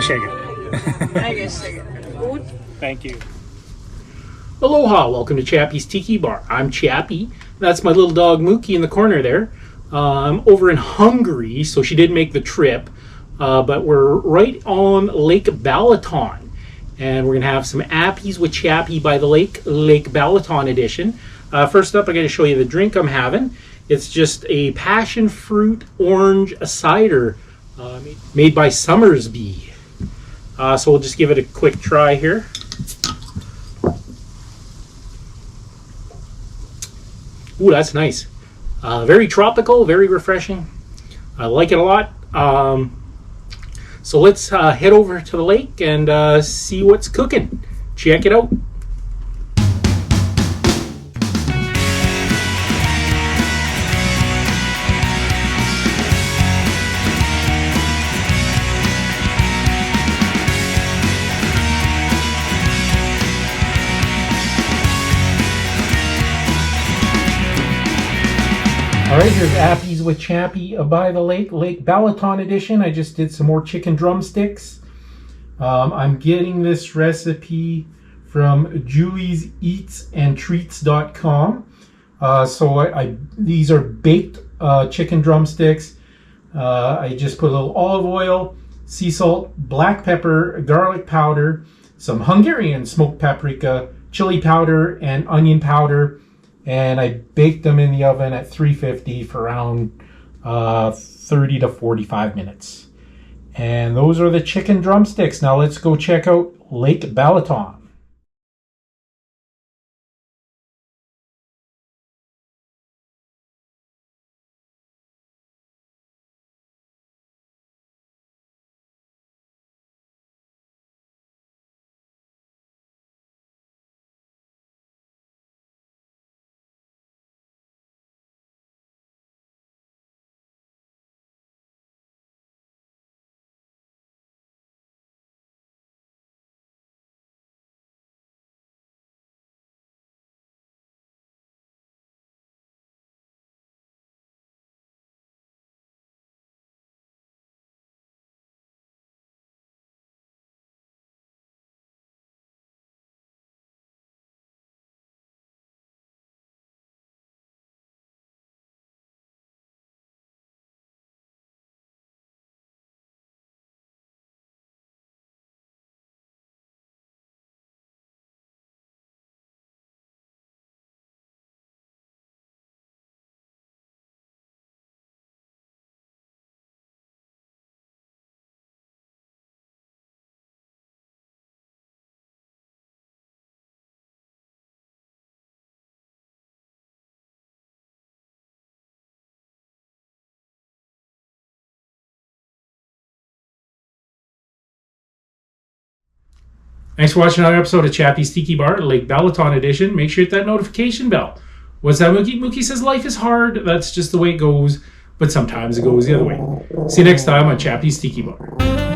shake it. I guess shake it. Good. Thank you. Aloha, welcome to Chappy's Tiki Bar. I'm Chappy. That's my little dog Mookie in the corner there. I'm over in Hungary, so she did make the trip. But we're right on Lake Balaton. And we're going to have some Appies with Chappy by the Lake Balaton edition. First up, I got to show you the drink I'm having. It's just a passion fruit orange cider made by Somersby. So we'll just give it a quick try here. Ooh, that's nice. Very tropical, very refreshing. I like it a lot. So let's head over to the lake and see what's cooking. Check it out. Alright, here's Appies with Chappy by the Lake Balaton edition. I just did some more chicken drumsticks. I'm getting this recipe from julieseatsandtreats.com. So these are baked chicken drumsticks. I just put a little olive oil, sea salt, black pepper, garlic powder, some Hungarian smoked paprika, chili powder, and onion powder. And I baked them in the oven at 350 for around 30 to 45 minutes. And those are the chicken drumsticks. Now let's go check out Lake Balaton. Thanks for watching another episode of Chappy's Tiki Bar, Lake Balaton edition. Make sure you hit that notification bell. What's that, Mookie? Mookie says life is hard. That's just the way it goes, but sometimes it goes the other way. See you next time on Chappy's Tiki Bar.